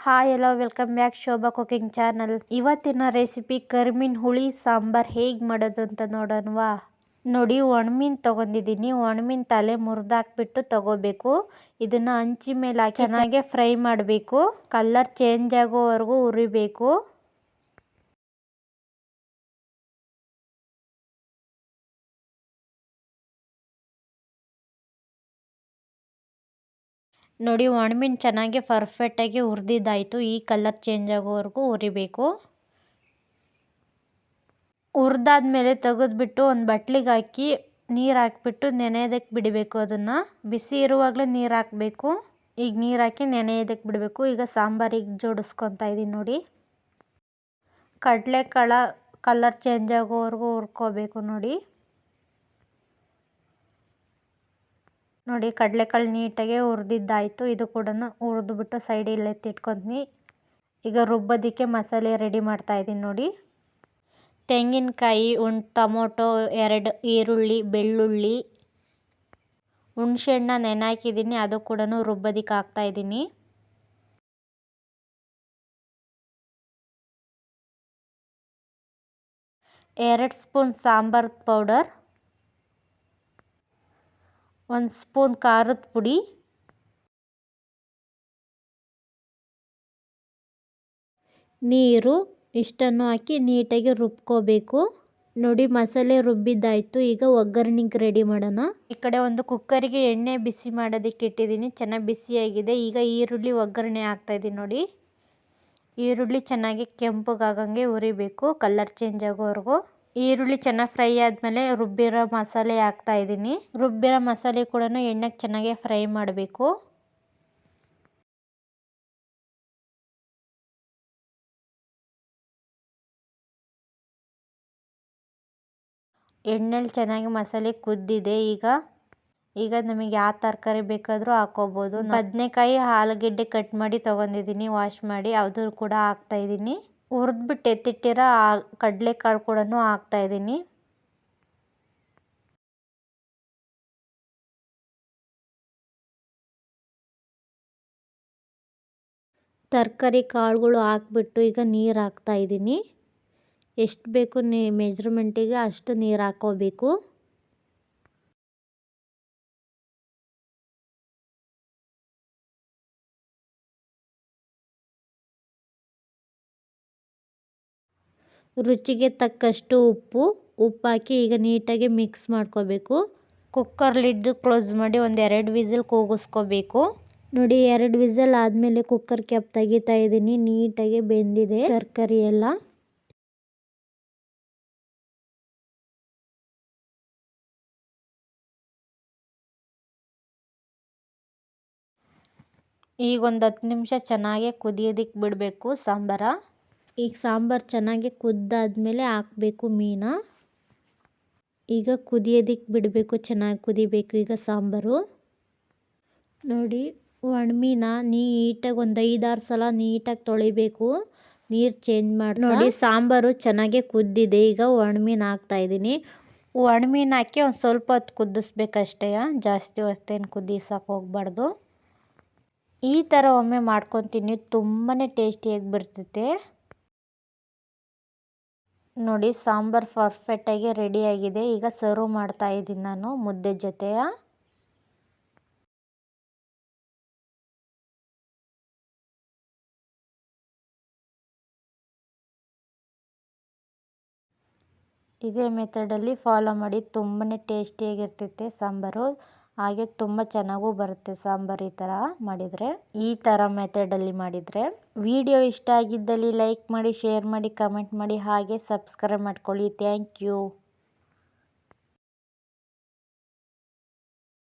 Hi hello welcome back Shobha cooking channel. ಇವತ್ತಿನ recipe ಕರಿಮೀನು ಹುಳಿ ಸಾಂಬಾರ್ ಹೇಗೆ ಮಾಡೋದು ಅಂತ ನೋಡೋಣವಾ. ನೋಡಿ, ಒಣಮೀನು ತೊಗೊಂಡಿದ್ದೀನಿ. ಒಣಮೀನು ತಲೆ ಮುರಿದಾಕ್ಬಿಟ್ಟು ತಗೋಬೇಕು. ಇದನ್ನು ಹಂಚಿ ಮೇಲೆ ಹಾಕಿ ಚೆನ್ನಾಗಿ ಫ್ರೈ ಮಾಡಬೇಕು. ಕಲರ್ ಚೇಂಜ್ ಆಗೋವರೆಗೂ ಹುರಿಬೇಕು. ನೋಡಿ, ಒಣಮೀನು ಚೆನ್ನಾಗಿ ಪರ್ಫೆಕ್ಟಾಗಿ ಹುರಿದಿದ್ದಾಯಿತು. ಈ ಕಲರ್ ಚೇಂಜ್ ಆಗೋವರೆಗೂ ಹುರಿಬೇಕು. ಹುರಿದಾದ್ಮೇಲೆ ತೆಗೆದ್ಬಿಟ್ಟು ಒಂದು ಬಟ್ಲಿಗೆ ಹಾಕಿ ನೀರು ಹಾಕ್ಬಿಟ್ಟು ನೆನೆಯೋದಕ್ಕೆ ಬಿಡಬೇಕು. ಅದನ್ನು ಬಿಸಿ ಇರುವಾಗಲೇ ನೀರು ಹಾಕಬೇಕು. ಈಗ ನೀರು ಹಾಕಿ ನೆನೆಯೋದಕ್ಕೆ ಬಿಡಬೇಕು. ಈಗ ಸಾಂಬಾರಿಗೆ ಜೋಡಿಸ್ಕೊತಾ ಇದ್ದೀನಿ. ನೋಡಿ, ಕಡಲೆಕಾಳು ಕಲರ್ ಚೇಂಜ್ ಆಗೋವರೆಗೂ ಹುರ್ಕೋಬೇಕು. ನೋಡಿ, ಕಡಲೆಕಾಳು ನೀಟಾಗಿ ಹುರಿದಿದ್ದಾಯಿತು. ಇದು ಕೂಡ ಹುರಿದ್ಬಿಟ್ಟು ಸೈಡಲ್ಲಿ ಎತ್ತಿಟ್ಕೊತೀನಿ. ಈಗ ರುಬ್ಬೋದಕ್ಕೆ ಮಸಾಲೆ ರೆಡಿ ಮಾಡ್ತಾಯಿದ್ದೀನಿ. ನೋಡಿ, ತೆಂಗಿನಕಾಯಿ, ಒಂದು ಟೊಮೊಟೊ, 2 ಈರುಳ್ಳಿ, ಬೆಳ್ಳುಳ್ಳಿ, ಹುಣಸೆಹಣ್ಣ ನೆನೆ ಹಾಕಿದ್ದೀನಿ. ಅದು ಕೂಡ ರುಬ್ಬೋದಕ್ಕೆ ಹಾಕ್ತಾಯಿದ್ದೀನಿ. ಎರಡು ಸ್ಪೂನ್ ಸಾಂಬಾರ್ ಪೌಡರ್, 1 ಸ್ಪೂನ್ ಖಾರದ ಪುಡಿ, ನೀರು ಇಷ್ಟನ್ನು ಹಾಕಿ ನೀಟಾಗಿ ರುಬ್ಕೋಬೇಕು. ನೋಡಿ, ಮಸಾಲೆ ರುಬ್ಬಿದ್ದಾಯಿತು. ಈಗ ಒಗ್ಗರಣೆಗೆ ರೆಡಿ ಮಾಡೋಣ. ಈ ಕಡೆ ಒಂದು ಕುಕ್ಕರಿಗೆ ಎಣ್ಣೆ ಬಿಸಿ ಮಾಡೋದಕ್ಕೆ ಇಟ್ಟಿದ್ದೀನಿ. ಚೆನ್ನಾಗಿ ಬಿಸಿಯಾಗಿದೆ. ಈಗ ಈರುಳ್ಳಿ ಒಗ್ಗರಣೆ ಹಾಕ್ತಾಯಿದ್ದೀನಿ. ನೋಡಿ, ಈರುಳ್ಳಿ ಚೆನ್ನಾಗಿ ಕೆಂಪಗಾಗಂಗೆ ಹುರಿಬೇಕು, ಕಲರ್ ಚೇಂಜ್ ಆಗೋವರೆಗೂ. ಈರುಳ್ಳಿ ಚೆನ್ನಾಗಿ ಫ್ರೈ ಆದಮೇಲೆ ರುಬ್ಬಿರೋ ಮಸಾಲೆ ಹಾಕ್ತಾಯಿದ್ದೀನಿ. ರುಬ್ಬಿರೋ ಮಸಾಲೆ ಕೂಡ ಎಣ್ಣೆಗೆ ಚೆನ್ನಾಗಿ ಫ್ರೈ ಮಾಡಬೇಕು. ಎಣ್ಣೆಲಿ ಚೆನ್ನಾಗಿ ಮಸಾಲೆ ಕುದ್ದಿದೆ. ಈಗ ನಮಗೆ ಯಾವ ತರಕಾರಿ ಬೇಕಾದರೂ ಹಾಕೋಬೋದು. ಬದನೆಕಾಯಿ, ಆಲೂಗೆಡ್ಡೆ ಕಟ್ ಮಾಡಿ ತೊಗೊಂಡಿದ್ದೀನಿ, ವಾಶ್ ಮಾಡಿ. ಅದು ಕೂಡ ಹಾಕ್ತಾಯಿದ್ದೀನಿ. ಹುರಿದ್ಬಿಟ್ಟು ಎತ್ತಿಟ್ಟಿರೋ ಕಡಲೆಕಾಳು ಕೂಡ ಹಾಕ್ತಾಯಿದ್ದೀನಿ. ತರಕಾರಿ ಕಾಳುಗಳು ಹಾಕ್ಬಿಟ್ಟು ಈಗ ನೀರು ಹಾಕ್ತಾಯಿದ್ದೀನಿ. ಎಷ್ಟು ಬೇಕು ಮೆಜರ್ಮೆಂಟಿಗೆ ಅಷ್ಟು ನೀರು ಹಾಕ್ಕೋಬೇಕು. ರುಚಿಗೆ ತಕ್ಕಷ್ಟು ಉಪ್ಪು ಹಾಕಿ ಈಗ ನೀಟಾಗಿ ಮಿಕ್ಸ್ ಮಾಡ್ಕೋಬೇಕು. ಕುಕ್ಕರ್ ಲಿಡ್ ಕ್ಲೋಸ್ ಮಾಡಿ ಒಂದು 2 ವಿಸಿಲ್ ಕೂಗಿಸ್ಕೋಬೇಕು. ನೋಡಿ, 2 ವಿಸಿಲ್ ಆದಮೇಲೆ ಕುಕ್ಕರ್ ಕ್ಯಾಪ್ ತೆಗಿತಾ ಇದ್ದೀನಿ. ನೀಟಾಗಿ ಬೆಂದಿದೆ ತರಕಾರಿ ಎಲ್ಲ. ಈಗ ಒಂದು 10 ನಿಮಿಷ ಚೆನ್ನಾಗಿ ಕುದಿಯೋದಕ್ಕೆ ಬಿಡಬೇಕು ಸಾಂಬಾರ. ಈಗ ಸಾಂಬಾರು ಚೆನ್ನಾಗಿ ಕುದ್ದಾದ್ಮೇಲೆ ಹಾಕಬೇಕು ಮೀನ. ಈಗ ಕುದಿಯೋದಕ್ಕೆ ಬಿಡಬೇಕು, ಚೆನ್ನಾಗಿ ಕುದಿಬೇಕು ಈಗ ಸಾಂಬಾರು. ನೋಡಿ, ಒಣಮೀನ ನೀಟಾಗಿ ಒಂದು 5-6 ಸಲ ನೀಟಾಗಿ ತೊಳಿಬೇಕು, ನೀರು ಚೇಂಜ್ ಮಾಡಿ. ನೋಡಿ, ಸಾಂಬಾರು ಚೆನ್ನಾಗಿ ಕುದ್ದಿದೆ. ಈಗ ಒಣಮೀನು ಹಾಕ್ತಾಯಿದ್ದೀನಿ. ಒಣಮೀನು ಹಾಕಿ ಒಂದು ಸ್ವಲ್ಪ ಹೊತ್ತು ಕುದಿಸ್ಬೇಕಷ್ಟೇ, ಜಾಸ್ತಿ ಹೊತ್ತೇನು ಕುದಿಸೋಕೆ ಹೋಗಬಾರ್ದು. ಈ ಥರ ಒಮ್ಮೆ ಮಾಡ್ಕೊತೀನಿ, ತುಂಬಾ ಟೇಸ್ಟಿಯಾಗಿ ಬರ್ತೈತೆ. ನೋಡಿ, ಸಾಂಬಾರು ಪರ್ಫೆಕ್ಟಾಗಿ ರೆಡಿಯಾಗಿದೆ. ಈಗ ಸರ್ವ್ ಮಾಡ್ತಾಯಿದ್ದೀನಿ ನಾನು ಮುದ್ದೆ ಜೊತೆ. ಇದೇ ಮೆಥಡಲ್ಲಿ ಫಾಲೋ ಮಾಡಿ, ತುಂಬಾ ಟೇಸ್ಟಿಯಾಗಿರ್ತೈತೆ ಸಾಂಬಾರು. ಹಾಗೆ ತುಂಬ ಚೆನ್ನಾಗೂ ಬರುತ್ತೆ ಸಾಂಬಾರು ಈ ಥರ ಮಾಡಿದರೆ, ಈ ಥರ ಮೆಥಡಲ್ಲಿ ಮಾಡಿದರೆ. ವಿಡಿಯೋ ಇಷ್ಟ ಆಗಿದ್ದಲ್ಲಿ ಲೈಕ್ ಮಾಡಿ, ಶೇರ್ ಮಾಡಿ, ಕಮೆಂಟ್ ಮಾಡಿ, ಹಾಗೆ ಸಬ್ಸ್ಕ್ರೈಬ್ ಮಾಡ್ಕೊಳ್ಳಿ. Thank you.